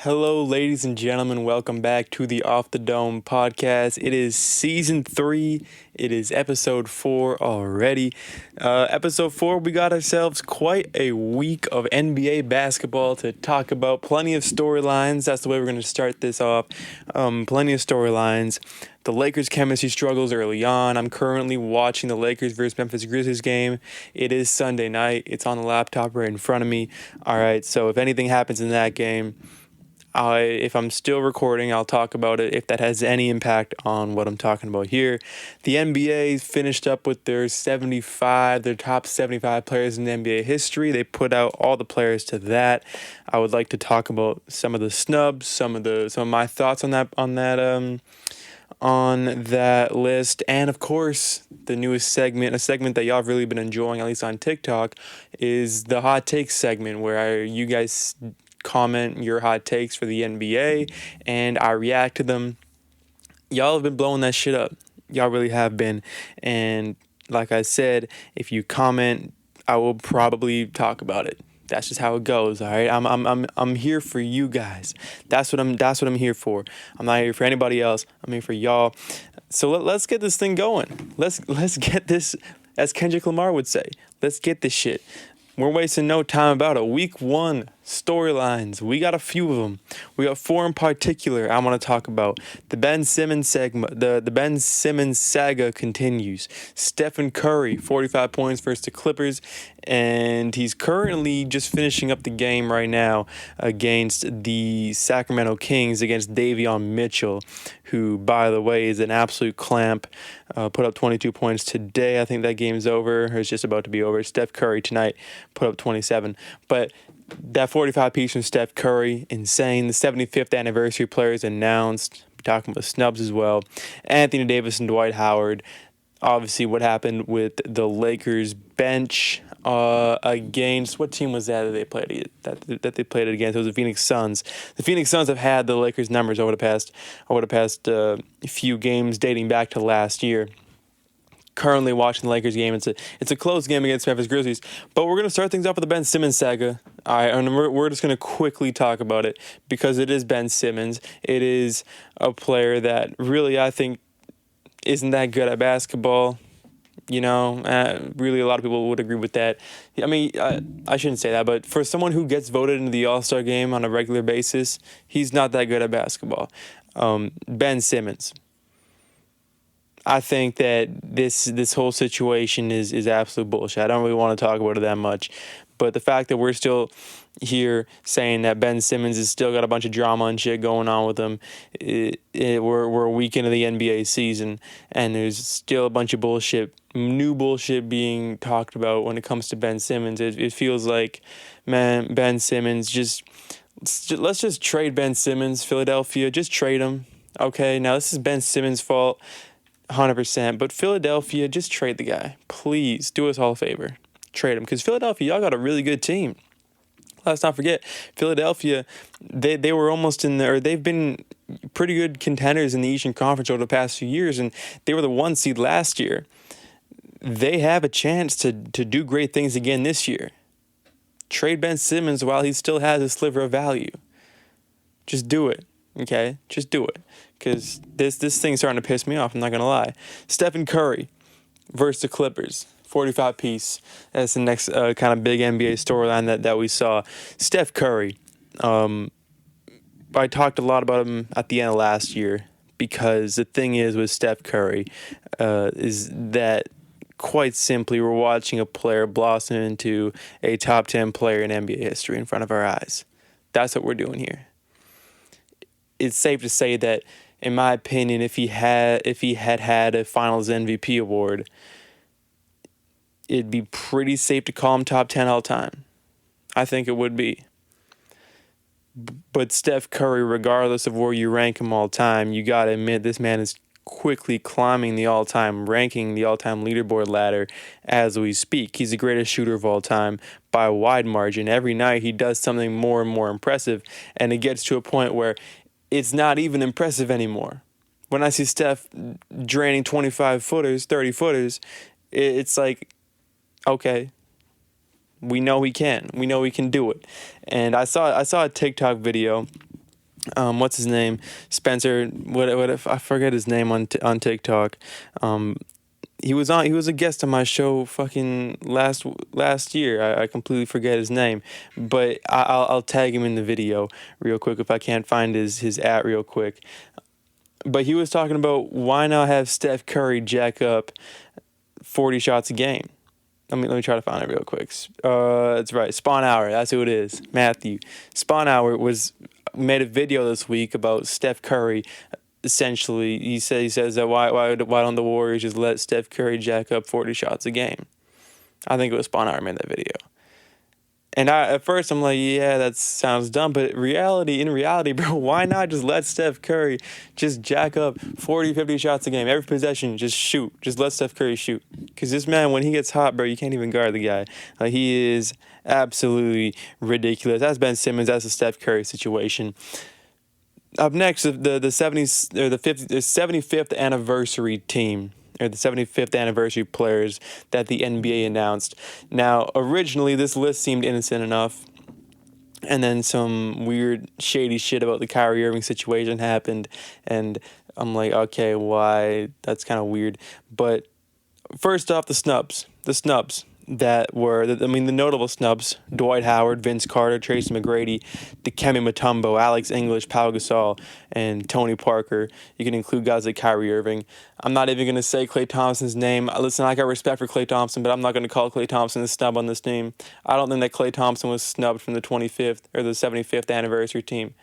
Hello, ladies and gentlemen. Welcome back to the Off the Dome podcast. It is season 3. It is episode 4 already. Episode 4, we got ourselves quite a week of NBA basketball to talk about. Plenty of storylines. That's the way we're going to start this off. Plenty of storylines. The Lakers' chemistry struggles early on. I'm currently watching the Lakers versus Memphis Grizzlies game. It is Sunday night. It's on the laptop right in front of me. All right, so if anything happens in that game, if I'm still recording, I'll talk about it if that has any impact on what I'm talking about here. The NBA finished up with their top 75 players in NBA history. They put out all the players to that. I would like to talk about some of the snubs, some of my thoughts on that list, and of course the newest segment, a segment that y'all have really been enjoying, at least on TikTok, is the hot takes segment, where you guys comment your hot takes for the NBA and I react to them. Y'all have been blowing that shit up. Y'all really have been. And like I said, if you comment, I will probably talk about it. That's just how it goes, all right? I'm here for you guys. That's what I'm here for. I'm not here for anybody else. I'm here for y'all. So let's get this thing going. Let's get this, as Kendrick Lamar would say. Let's get this shit. We're wasting no time about it. Week 1 storylines. We got a few of them. We got 4 in particular I want to talk about. The Ben Simmons saga continues. Stephen Curry, 45 points versus the Clippers, and he's currently just finishing up the game right now against the Sacramento Kings against Davion Mitchell, who, by the way, is an absolute clamp. Put up 22 points today. I think that game's over, or it's just about to be over. Steph Curry tonight put up 27. But that 45 piece from Steph Curry, insane. The 75th anniversary players announced. We're talking about snubs as well. Anthony Davis and Dwight Howard. Obviously, what happened with the Lakers bench against, what team was that they played against? It was the Phoenix Suns. The Phoenix Suns have had the Lakers numbers over the past few games dating back to last year. Currently watching the Lakers game. It's a close game against Memphis Grizzlies, but we're gonna start things off with the Ben Simmons saga. All right, and we're just gonna quickly talk about it because it is Ben Simmons. It is a player that really, I think, isn't that good at basketball. You know, really a lot of people would agree with that. I mean, I shouldn't say that, but for someone who gets voted into the All-Star game on a regular basis, he's not that good at basketball. Ben Simmons. I think that this whole situation is absolute bullshit. I don't really want to talk about it that much. But the fact that we're still here saying that Ben Simmons has still got a bunch of drama and shit going on with him, we're a week into the NBA season, and there's still a bunch of new bullshit being talked about when it comes to Ben Simmons. It feels like, man, Ben Simmons, let's just trade Ben Simmons, Philadelphia. Just trade him. Okay, now this is Ben Simmons' fault. 100%, but Philadelphia, just trade the guy. Please do us all a favor. Trade him, because Philadelphia, y'all got a really good team. Let's not forget, Philadelphia, they were almost in there. They've been pretty good contenders in the Eastern Conference over the past few years, and they were the 1 seed last year. They have a chance to do great things again this year. Trade Ben Simmons while he still has a sliver of value. Just do it, okay? Just do it. Because this thing's starting to piss me off, I'm not going to lie. Stephen Curry versus the Clippers, 45 piece. That's the next kind of big NBA storyline that we saw. Steph Curry, I talked a lot about him at the end of last year, because the thing is with Steph Curry is that, quite simply, we're watching a player blossom into a top 10 player in NBA history in front of our eyes. That's what we're doing here. It's safe to say that, in my opinion, if he had a Finals MVP award, it'd be pretty safe to call him top 10 all time. I think it would be. But Steph Curry, regardless of where you rank him all time, you got to admit this man is quickly climbing the all-time leaderboard ladder as we speak. He's the greatest shooter of all time by a wide margin. Every night he does something more and more impressive, and it gets to a point where it's not even impressive anymore. When I see Steph draining 25-footers, 30-footers, it's like, okay, we know he can. We know he can do it. And I saw a TikTok video what's his name? Spencer. What if I forget his name on TikTok? He was on. He was a guest on my show fucking last year. I completely forget his name, but I'll tag him in the video real quick if I can't find his at real quick. But he was talking about why not have Steph Curry jack up 40 shots a game. Let me try to find it real quick. That's right, Spawn Hour. That's who it is, Matthew. Spawn Hour made a video this week about Steph Curry. Essentially, he says that why don't the Warriors just let Steph Curry jack up 40 shots a game? I think it was Spawn Hour made that video. And at first I'm like, yeah, that sounds dumb, but in reality, bro, why not just let Steph Curry just jack up 40, 50 shots a game? Every possession, just shoot. Just let Steph Curry shoot. Because this man, when he gets hot, bro, you can't even guard the guy. He is absolutely ridiculous. That's Ben Simmons. That's the Steph Curry situation. Up next, the 70s or the 75th anniversary team, or the 75th anniversary players that the NBA announced. Now, originally, this list seemed innocent enough, and then some weird, shady shit about the Kyrie Irving situation happened, and I'm like, okay, why? That's kind of weird. But first off, the snubs that were, the notable snubs: Dwight Howard, Vince Carter, Tracy McGrady, Dikembe Mutombo, Alex English, Pau Gasol, and Tony Parker. You can include guys like Kyrie Irving. I'm not even going to say Klay Thompson's name. Listen, I got respect for Klay Thompson, but I'm not going to call Klay Thompson a snub on this team. I don't think that Klay Thompson was snubbed from the 25th or the 75th anniversary team.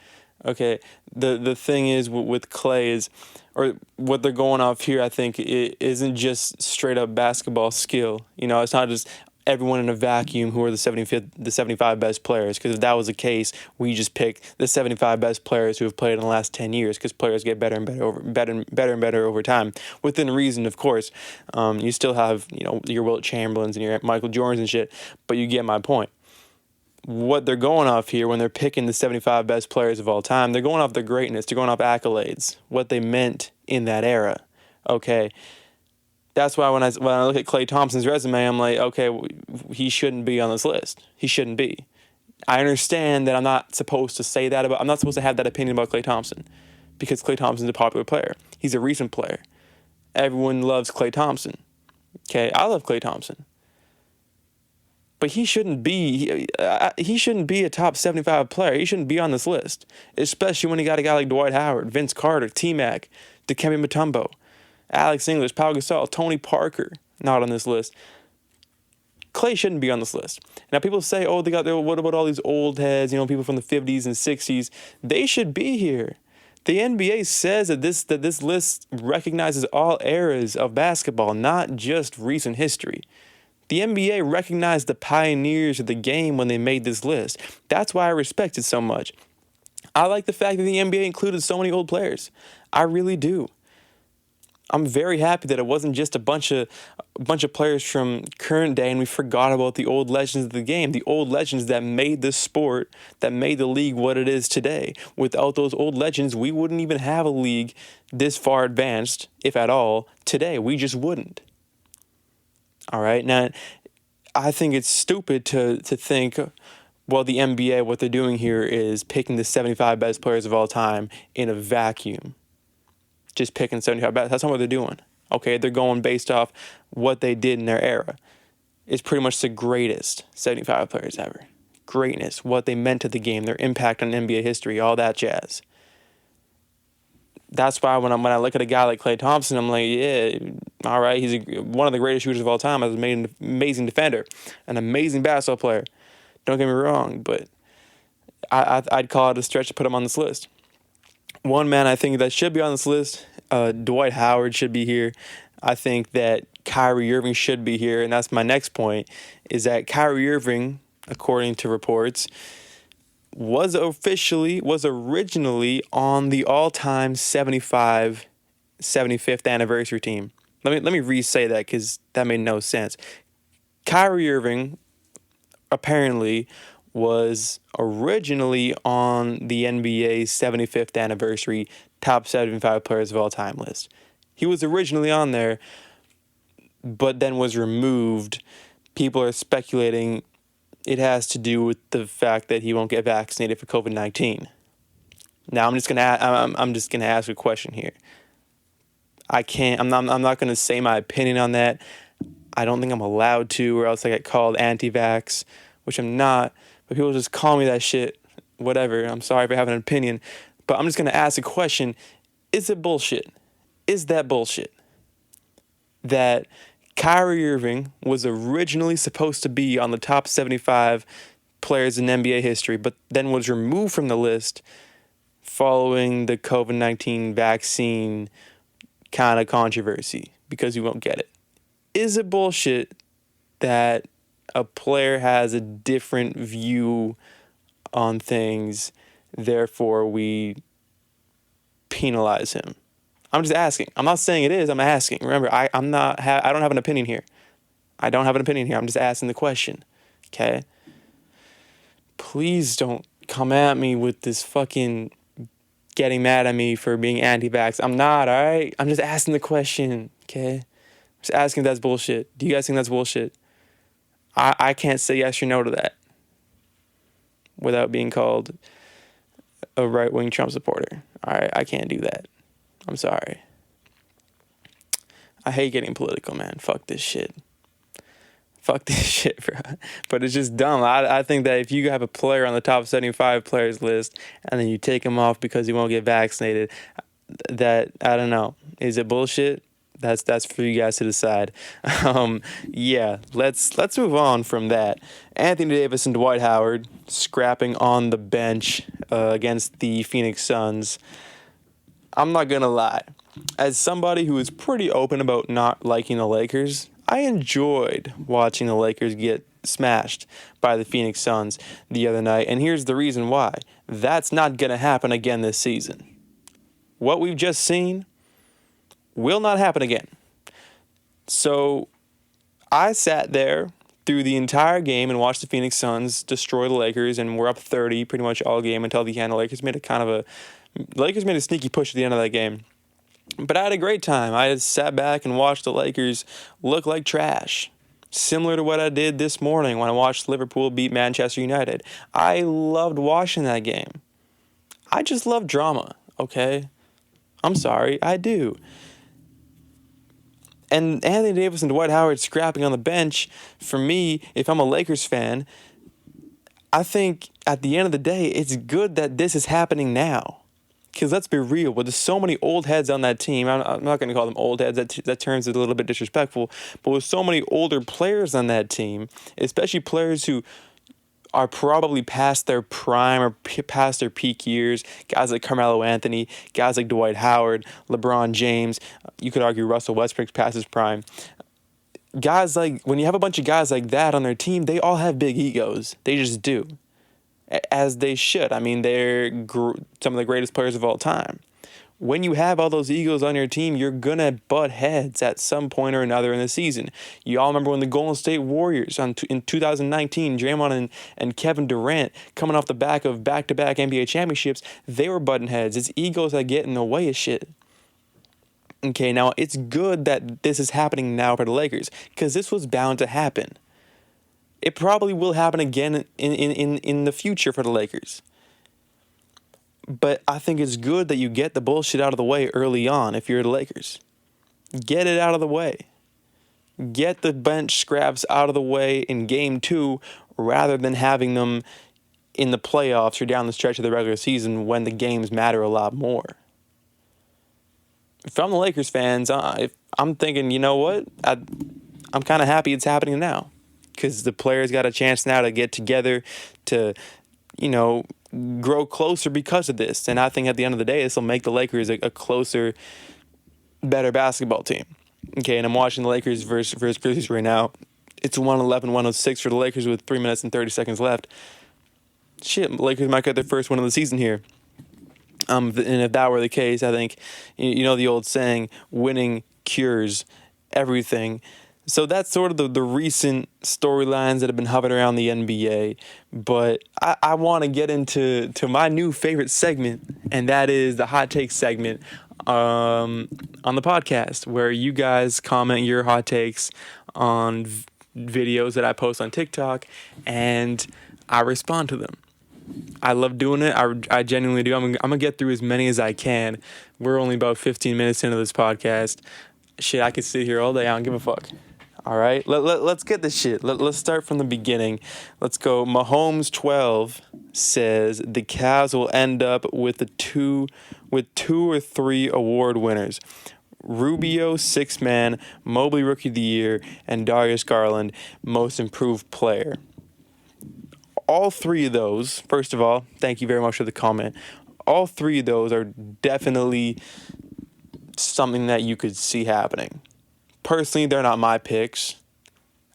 Okay, the thing is with Klay is, or what they're going off here, I think, it isn't just straight up basketball skill. It's not just everyone in a vacuum who are the 75 best players. Because if that was the case, we just pick the 75 best players who have played in the last 10 years. Because players get better and better over time, within reason, of course. You still have your Wilt Chamberlains and your Michael Jordans and shit, but you get my point. What they're going off here when they're picking the 75 best players of all time, they're going off their greatness. They're going off accolades, what they meant in that era. Okay, that's why when I look at Klay Thompson's resume, I'm like, okay, he shouldn't be on this list. He shouldn't be. I understand that I'm not supposed to have that opinion about Klay Thompson, because Klay Thompson's a popular player. He's a recent player. Everyone loves Klay Thompson. Okay, I love Klay Thompson. But he shouldn't be a top 75 player. He shouldn't be on this list, especially when you got a guy like Dwight Howard, Vince Carter, T-Mac, Dikembe Mutombo, Alex English, Pau Gasol, Tony Parker, not on this list. Klay shouldn't be on this list. Now people say, oh, what about all these old heads, people from the 50s and 60s? They should be here. The NBA says that this list recognizes all eras of basketball, not just recent history. The NBA recognized the pioneers of the game when they made this list. That's why I respect it so much. I like the fact that the NBA included so many old players. I really do. I'm very happy that it wasn't just a bunch of players from current day and we forgot about the old legends of the game, the old legends that made this sport, that made the league what it is today. Without those old legends, we wouldn't even have a league this far advanced, if at all, today. We just wouldn't. All right. Now, I think it's stupid to think, well, the NBA, what they're doing here is picking the 75 best players of all time in a vacuum. Just picking 75 best. That's not what they're doing. Okay. They're going based off what they did in their era. It's pretty much the greatest 75 players ever. Greatness, what they meant to the game, their impact on NBA history, all that jazz. That's why when I look at a guy like Klay Thompson, I'm like, yeah, all right, he's one of the greatest shooters of all time. He's an amazing defender, an amazing basketball player. Don't get me wrong, but I'd call it a stretch to put him on this list. One man I think that should be on this list, Dwight Howard should be here. I think that Kyrie Irving should be here, and that's my next point, is that Kyrie Irving, according to reports, was originally on the all-time 75, 75th anniversary team. Let me re-say that because that made no sense. Kyrie Irving apparently was originally on the NBA's 75th anniversary top 75 players of all time list. He was originally on there, but then was removed. People are speculating it has to do with the fact that he won't get vaccinated for COVID-19. Now I'm just gonna ask a question here. I'm not gonna say my opinion on that. I don't think I'm allowed to, or else I get called anti-vax, which I'm not. But people just call me that shit. Whatever. I'm sorry for having an opinion, but I'm just gonna ask a question: is it bullshit? Is that bullshit? That Kyrie Irving was originally supposed to be on the top 75 players in NBA history, but then was removed from the list following the COVID-19 vaccine kind of controversy, because you won't get it. Is it bullshit that a player has a different view on things, therefore we penalize him? I'm just asking. I'm not saying it is. I'm asking. Remember, I don't have an opinion here. I don't have an opinion here. I'm just asking the question. Okay? Please don't come at me with this fucking getting mad at me for being anti-vax. I'm not, all right? I'm just asking the question. Okay? Just asking if that's bullshit. Do you guys think that's bullshit? I can't say yes or no to that without being called a right-wing Trump supporter. All right? I can't do that. I'm sorry. I hate getting political, man. Fuck this shit. Fuck this shit, bro. But it's just dumb. I think that if you have a player on the top 75 players list and then you take him off because he won't get vaccinated, that, I don't know. Is it bullshit? That's for you guys to decide. Yeah, let's move on from that. Anthony Davis and Dwight Howard scrapping on the bench against the Phoenix Suns. I'm not gonna lie. As somebody who is pretty open about not liking the Lakers, I enjoyed watching the Lakers get smashed by the Phoenix Suns the other night, and here's the reason why. That's not gonna happen again this season. What we've just seen will not happen again. So I sat there through the entire game and watched the Phoenix Suns destroy the Lakers, and we're up 30 pretty much all game until the end. The Lakers made a sneaky push at the end of that game. But I had a great time. I just sat back and watched the Lakers look like trash. Similar to what I did this morning when I watched Liverpool beat Manchester United. I loved watching that game. I just love drama, okay? I'm sorry, I do. And Anthony Davis and Dwight Howard scrapping on the bench, for me, if I'm a Lakers fan, I think at the end of the day, it's good that this is happening now. Because let's be real, with so many old heads on that team, I'm not going to call them old heads, that term's a little bit disrespectful, but with so many older players on that team, especially players who are probably past their prime or past their peak years, guys like Carmelo Anthony, guys like Dwight Howard, LeBron James, you could argue Russell Westbrook's past his prime. Guys like, when you have a bunch of guys like that on their team, they all have big egos. They just do. As they should. I mean, they're some of the greatest players of all time. When you have all those egos on your team, you're going to butt heads at some point or another in the season. You all remember when the Golden State Warriors in 2019, Draymond and Kevin Durant coming off the back of back-to-back NBA championships, they were butting heads. It's egos that get in the way of shit. Okay, now it's good that this is happening now for the Lakers, because this was bound to happen. It probably will happen again in the future for the Lakers. But I think it's good that you get the bullshit out of the way early on if you're the Lakers. Get it out of the way. Get the bench scraps out of the way in Game 2 rather than having them in the playoffs or down the stretch of the regular season when the games matter a lot more. If I'm the Lakers fans, I'm thinking, you know what? I'm kind of happy it's happening now. Because the players got a chance now to get together to, grow closer because of this. And I think at the end of the day, this will make the Lakers a closer, better basketball team. Okay, and I'm watching the Lakers versus Grizzlies right now. It's 111-106 for the Lakers with 3 minutes and 30 seconds left. Shit, Lakers might get their first win of the season here. And if that were the case, I think, the old saying, winning cures everything. So that's sort of the recent storylines that have been hovering around the NBA. But I want to get into my new favorite segment, and that is the hot take segment on the podcast, where you guys comment your hot takes on videos that I post on TikTok, and I respond to them. I love doing it. I genuinely do. I'm gonna get through as many as I can. We're only about 15 minutes into this podcast. Shit, I could sit here all day. I don't give a fuck. All right, let's get this shit. Let's start from the beginning. Let's go. Mahomes 12 says the Cavs will end up with two or three award winners. Rubio, sixth man, Mobley, rookie of the year, and Darius Garland, most improved player. All three of those, first of all, thank you very much for the comment. All three of those are definitely something that you could see happening. Personally, they're not my picks.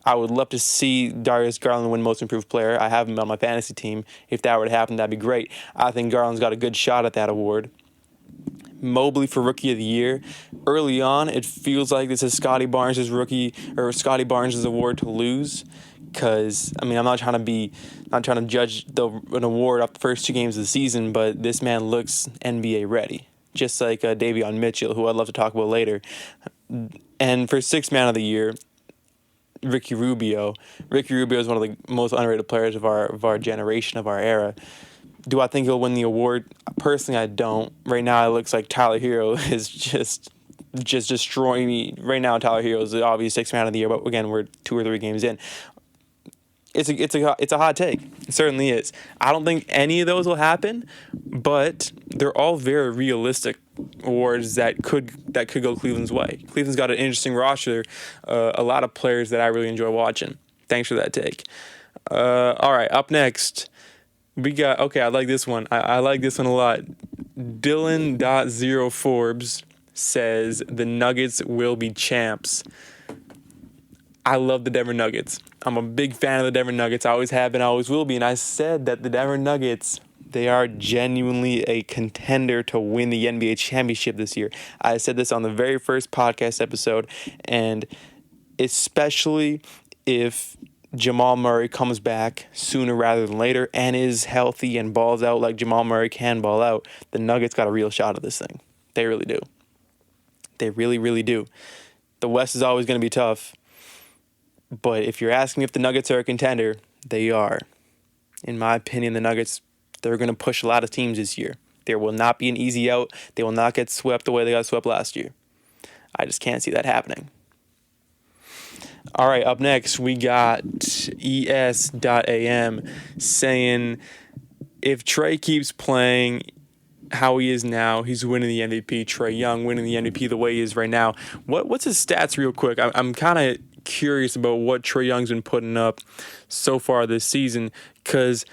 I would love to see Darius Garland win most improved player. I have him on my fantasy team. If that were to happen, that'd be great. I think Garland's got a good shot at that award. Mobley for rookie of the year. Early on, it feels like this is Scotty Barnes' award to lose. Because, I mean, I'm not trying to judge an award off the first two games of the season, but this man looks NBA ready. Just like Davion Mitchell, who I'd love to talk about later. And for sixth man of the year, Ricky Rubio. Ricky Rubio is one of the most underrated players of our generation, of our era. Do I think he'll win the award? Personally, I don't. Right now, it looks like Tyler Hero is just destroying me. Right now, Tyler Hero is the obvious sixth man of the year, but again, we're 2 or 3 games in. It's a hot take. It certainly is. I don't think any of those will happen, but they're all very realistic awards that could go Cleveland's way. Cleveland's got an interesting roster, a lot of players that I really enjoy watching. Thanks for that take. All right, up next, we got, okay, I like this one. I like this one a lot. Dylan.0Forbes says the Nuggets will be champs. I love the Denver Nuggets. I'm a big fan of the Denver Nuggets. I always have been, I always will be. And I said that the Denver Nuggets, they are genuinely a contender to win the NBA championship this year. I said this on the very first podcast episode. And especially if Jamal Murray comes back sooner rather than later and is healthy and balls out like Jamal Murray can ball out, the Nuggets got a real shot at this thing. They really do. They really, really do. The West is always going to be tough. But if you're asking if the Nuggets are a contender, they are. In my opinion, the Nuggets, they're going to push a lot of teams this year. There will not be an easy out. They will not get swept the way they got swept last year. I just can't see that happening. All right, up next, we got es.am saying if Trey keeps playing how he is now, he's winning the MVP. Trey Young winning the MVP the way he is right now. What's his stats real quick? I'm kind of curious about what Trey Young's been putting up so far this season, because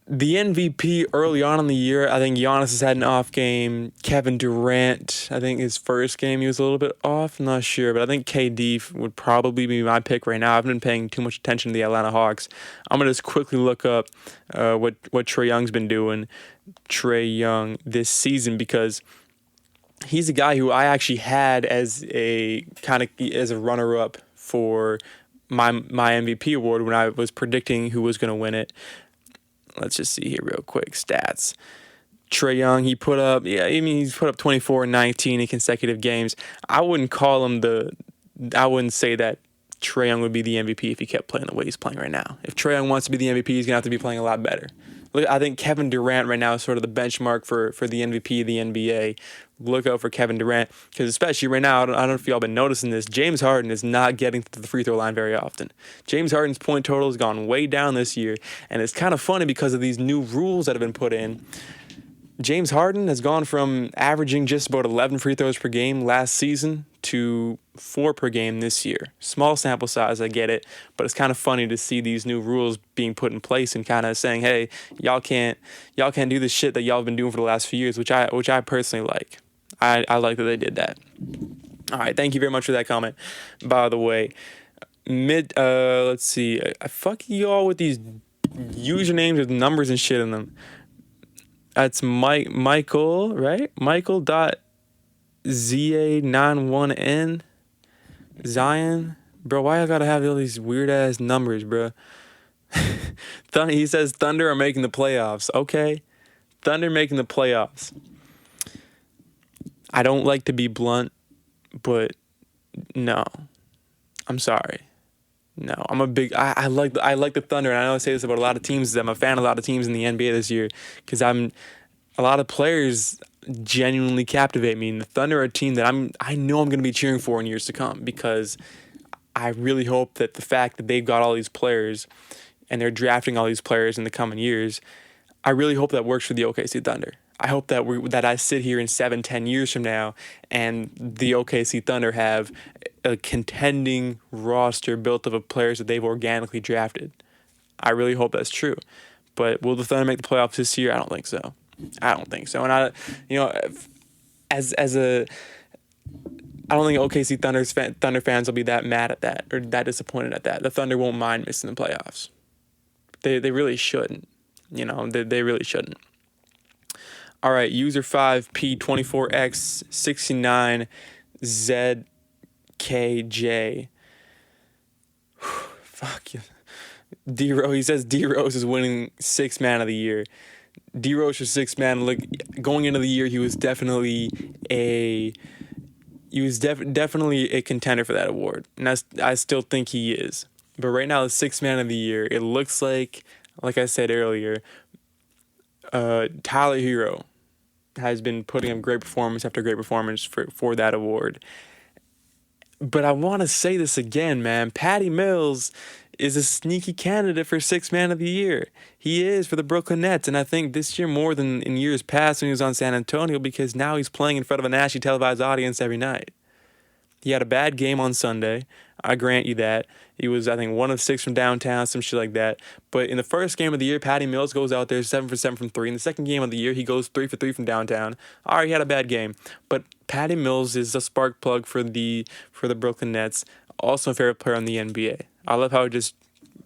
the MVP early on in the year, I think Giannis has had an off game. Kevin Durant, I think his first game he was a little bit off. I'm not sure, but I think KD would probably be my pick right now. I haven't been paying too much attention to the Atlanta Hawks. I'm going to just quickly look up what Trey Young's been doing. Trey Young this season, because he's a guy who I actually had as a runner-up for my MVP award when I was predicting who was going to win it. Let's just see here real quick. Stats. Trey Young, he's put up 24 and 19 in consecutive games. I wouldn't say that Trey Young would be the MVP if he kept playing the way he's playing right now. If Trey Young wants to be the MVP, he's going to have to be playing a lot better. Look, I think Kevin Durant right now is sort of the benchmark for the MVP of the NBA. Look out for Kevin Durant, because especially right now, I don't know if y'all been noticing this, James Harden is not getting to the free throw line very often. James Harden's point total has gone way down this year, and it's kind of funny because of these new rules that have been put in. James Harden has gone from averaging just about 11 free throws per game last season to 4 per game this year. Small sample size, I get it, but it's kind of funny to see these new rules being put in place and kind of saying, hey, y'all can't do the shit that y'all have been doing for the last few years, which I personally like. I like that they did that. All right, thank you very much for that comment. By the way, let's see. I fuck you all with these usernames with numbers and shit in them. That's Michael, right? Michael.ZA91N Zion. Bro, why I gotta have all these weird ass numbers, bro? He says Thunder are making the playoffs. Okay. Thunder making the playoffs. I don't like to be blunt, but no. I'm sorry. No, I'm a big. I like the Thunder, and I know I say this about a lot of teams. I'm a fan of a lot of teams in the NBA this year because a lot of players genuinely captivate me. And the Thunder are a team that I know I'm going to be cheering for in years to come because I really hope that the fact that they've got all these players and they're drafting all these players in the coming years, I really hope that works for the OKC Thunder. I hope that I sit here in 7-10 years from now and the OKC Thunder have a contending roster built up of players that they've organically drafted. I really hope that's true. But will the Thunder make the playoffs this year? I don't think so. I don't think so. And as a I don't think OKC Thunder fans will be that mad at that or that disappointed at that. The Thunder won't mind missing the playoffs. They really shouldn't. They really shouldn't. All right, user 5P24X69ZKJ. Fuck you. He says D Rose is winning sixth man of the year. D Rose for sixth man. Look, going into the year, he was definitely definitely a contender for that award, and I still think he is. But right now, the sixth man of the year, it looks like I said earlier, Tyler Hero has been putting up great performance after great performance for that award. But I want to say this again, man. Patty Mills is a sneaky candidate for sixth man of the year. He is for the Brooklyn Nets, and I think this year more than in years past when he was on San Antonio because now he's playing in front of a nationally televised audience every night. He had a bad game on Sunday. I grant you that. He was, I think, 1 of 6 from downtown, some shit like that. But in the first game of the year, Patty Mills goes out there 7 for 7 from 3. In the second game of the year, he goes 3 for 3 from downtown. All right, he had a bad game. But Patty Mills is a spark plug for the Brooklyn Nets. Also a favorite player in the NBA. I love how it just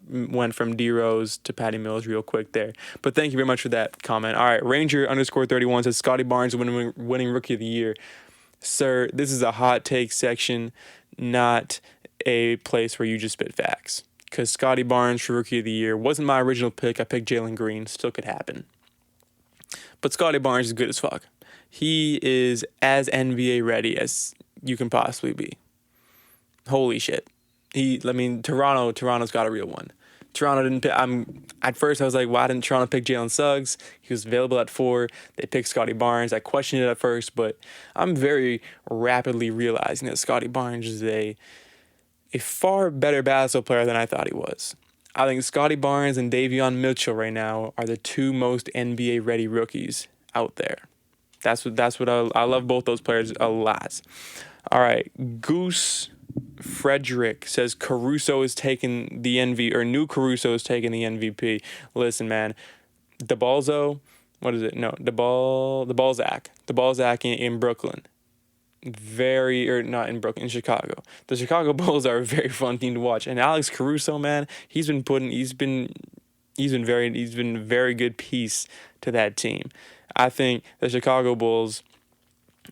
went from D Rose to Patty Mills real quick there. But thank you very much for that comment. All right, Ranger_31 says Scotty Barnes winning Rookie of the Year. Sir, this is a hot take section, not a place where you just spit facts. Because Scotty Barnes for Rookie of the Year wasn't my original pick. I picked Jalen Green. Still could happen. But Scotty Barnes is good as fuck. He is as NBA ready as you can possibly be. Holy shit. Toronto's got a real one. Toronto didn't pick. At first I was like, why didn't Toronto pick Jalen Suggs? He was available at 4. They picked Scotty Barnes. I questioned it at first, but I'm very rapidly realizing that Scotty Barnes is a far better basketball player than I thought he was. I think Scotty Barnes and Davion Mitchell right now are the 2 most NBA ready rookies out there. That's what I love both those players a lot. All right, Goose Frederick says Caruso is taking the new Caruso is taking the MVP. Listen, man, DeBalzo, what is it? No, DeBalzac in Brooklyn. Not in Brooklyn, in Chicago. The Chicago Bulls are a very fun team to watch. And Alex Caruso, man, he's been a very good piece to that team. I think the Chicago Bulls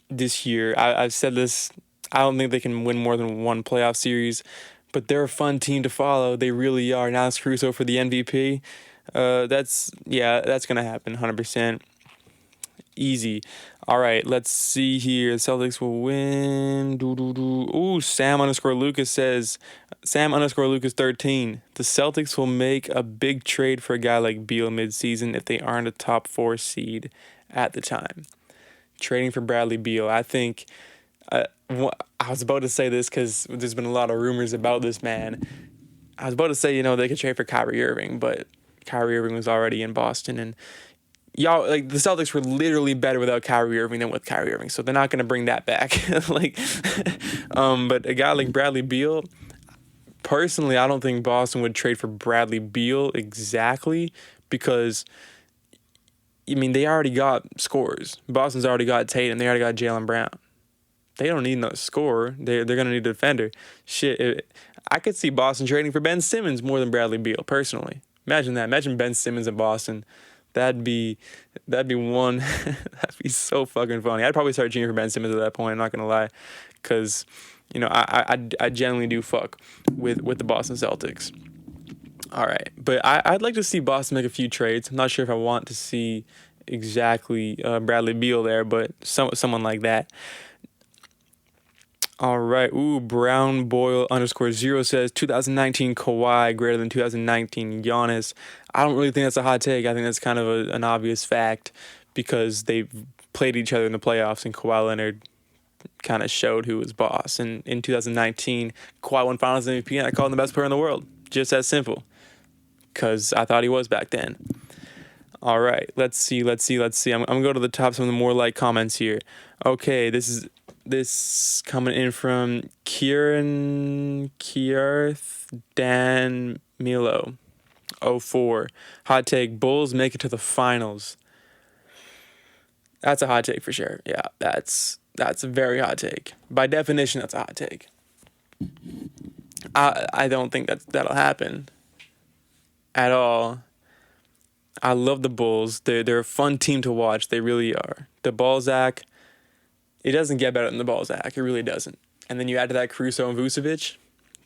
this year, I've said this, I don't think they can win more than one playoff series, but they're a fun team to follow. They really are. And Alex Caruso for the MVP, that's going to happen 100%. Easy. All right, let's see here. The Celtics will win. Ooh, Sam_Lucas says, Sam_Lucas13. The Celtics will make a big trade for a guy like Beal midseason if they aren't a top 4 seed at the time. Trading for Bradley Beal. I think, I was about to say this because there's been a lot of rumors about this man. I was about to say, they could trade for Kyrie Irving, but Kyrie Irving was already in Boston, and y'all, the Celtics were literally better without Kyrie Irving than with Kyrie Irving, so they're not going to bring that back. But a guy like Bradley Beal, personally, I don't think Boston would trade for Bradley Beal exactly because, they already got scorers. Boston's already got Tatum. They already got Jaylen Brown. They don't need no scorer. They're going to need a defender. I could see Boston trading for Ben Simmons more than Bradley Beal, personally. Imagine that. Imagine Ben Simmons in Boston. That'd be one. That'd be so fucking funny. I'd probably start cheering for Ben Simmons at that point. I'm not gonna lie, because I genuinely do fuck with the Boston Celtics. All right, but I'd like to see Boston make a few trades. I'm not sure if I want to see exactly Bradley Beal there, but someone like that. All right. Ooh, Brown Boyle _0 says 2019 Kawhi greater than 2019 Giannis. I don't really think that's a hot take. I think that's kind of an obvious fact because they've played each other in the playoffs, and Kawhi Leonard kind of showed who was boss. And in 2019, Kawhi won Finals MVP, and I called him the best player in the world. Just that simple. Because I thought he was back then. All right, let's see. I'm gonna go to the top, some of the more like comments here. Okay, this coming in from Kiarth Dan Milo, 04. Hot take: Bulls make it to the finals. That's a hot take for sure. Yeah, that's a very hot take. By definition, that's a hot take. I don't think that'll happen at all. I love the Bulls. They're a fun team to watch. They really are. The Balzac, it doesn't get better than the Balzac. It really doesn't. And then you add to that Caruso and Vucevic.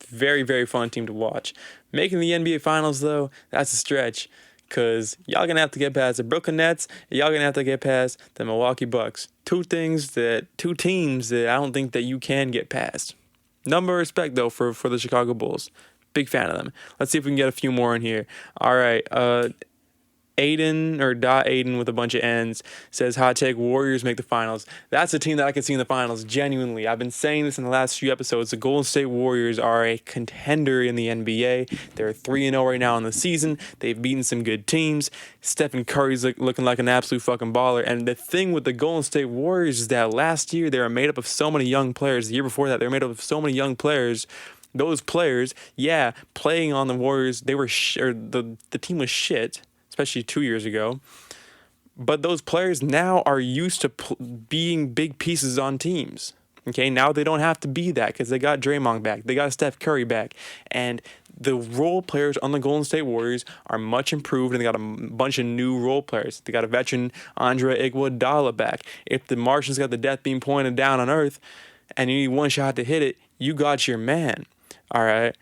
Very, very fun team to watch. Making the NBA Finals, though, that's a stretch. Because y'all going to have to get past the Brooklyn Nets. Y'all going to have to get past the Milwaukee Bucks. Two teams that I don't think that you can get past. Number of respect, though, for the Chicago Bulls. Big fan of them. Let's see if we can get a few more in here. All right. Aiden or Dot Aiden with a bunch of N's says hot take: Warriors make the finals. That's a team that I can see in the finals. Genuinely, I've been saying this in the last few episodes. The Golden State Warriors are a contender in the NBA. They're 3-0 right now in the season. They've beaten some good teams. Stephen Curry's looking like an absolute fucking baller. And the thing with the Golden State Warriors is that last year they were made up of so many young players. The year before that, they were made up of so many young players. Those players, yeah, playing on the Warriors, they were the team was shit, especially 2 years ago. But those players now are used to being big pieces on teams. Okay, now they don't have to be that because they got Draymond back. They got Steph Curry back. And the role players on the Golden State Warriors are much improved, and they got a bunch of new role players. They got a veteran Andre Iguodala back. If the Martians got the death beam pointed down on Earth and you need one shot to hit it, you got your man. All right.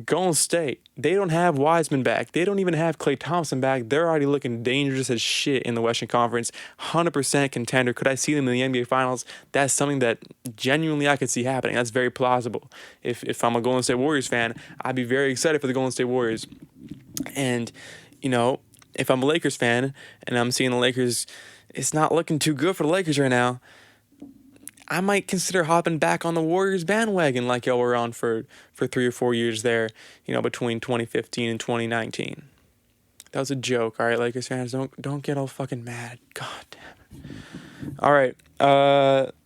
Golden State, they don't have Wiseman back. They don't even have Klay Thompson back. They're already looking dangerous as shit in the Western Conference. 100% contender. Could I see them in the NBA Finals? That's something that genuinely I could see happening. That's very plausible. If I'm a Golden State Warriors fan, I'd be very excited for the Golden State Warriors. And, if I'm a Lakers fan and I'm seeing the Lakers, it's not looking too good for the Lakers right now. I might consider hopping back on the Warriors bandwagon like y'all were on for 3 or 4 years there, between 2015 and 2019. That was a joke, all right, Lakers fans. Don't get all fucking mad. God damn it. All right,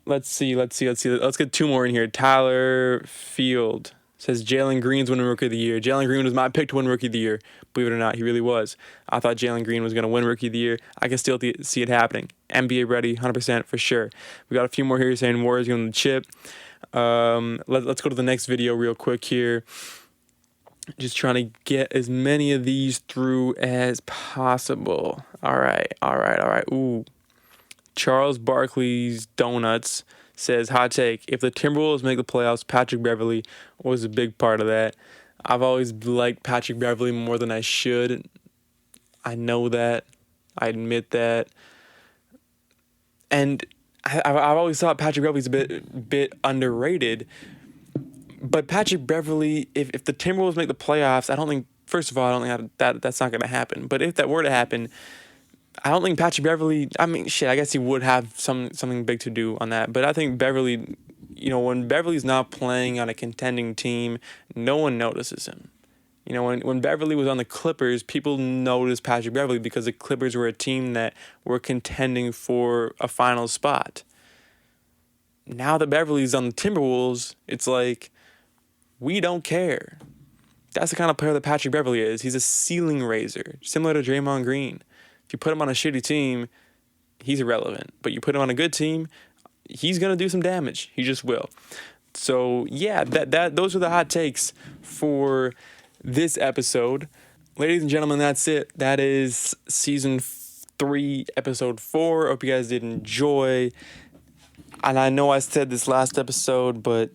let's see. Let's get two more in here. Tyler Field says Jalen Green's winning Rookie of the Year. Jalen Green was my pick to win Rookie of the Year. Believe it or not, he really was. I thought Jalen Green was going to win Rookie of the Year. I can still see it happening. NBA ready, 100% for sure. We got a few more here saying Warriors going to chip. Let's go to the next video real quick here. Just trying to get as many of these through as possible. All right. Ooh. Charles Barkley's Donuts says, hot take: if the Timberwolves make the playoffs, Patrick Beverley was a big part of that. I've always liked Patrick Beverley more than I should. I know that. I admit that. And I've always thought Patrick Beverley's a bit underrated. But Patrick Beverley, if the Timberwolves make the playoffs, I don't think that's not going to happen. But if that were to happen, I don't think Patrick Beverley, I guess he would have something big to do on that. But I think Beverley, when Beverley's not playing on a contending team, no one notices him. When Beverley was on the Clippers, people noticed Patrick Beverley because the Clippers were a team that were contending for a final spot. Now that Beverley's on the Timberwolves, it's like, we don't care. That's the kind of player that Patrick Beverley is. He's a ceiling raiser, similar to Draymond Green. If you put him on a shitty team, he's irrelevant. But you put him on a good team, he's going to do some damage. He just will. So, yeah, those are the hot takes for this episode. Ladies and gentlemen, that's it. That is season 3, episode 4. Hope you guys did enjoy. And I know I said this last episode, but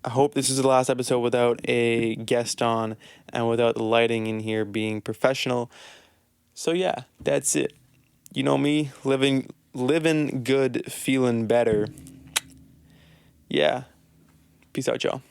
I hope this is the last episode without a guest on and without the lighting in here being professional. So yeah, that's it. You know me, living good, feeling better. Yeah, Peace out, y'all.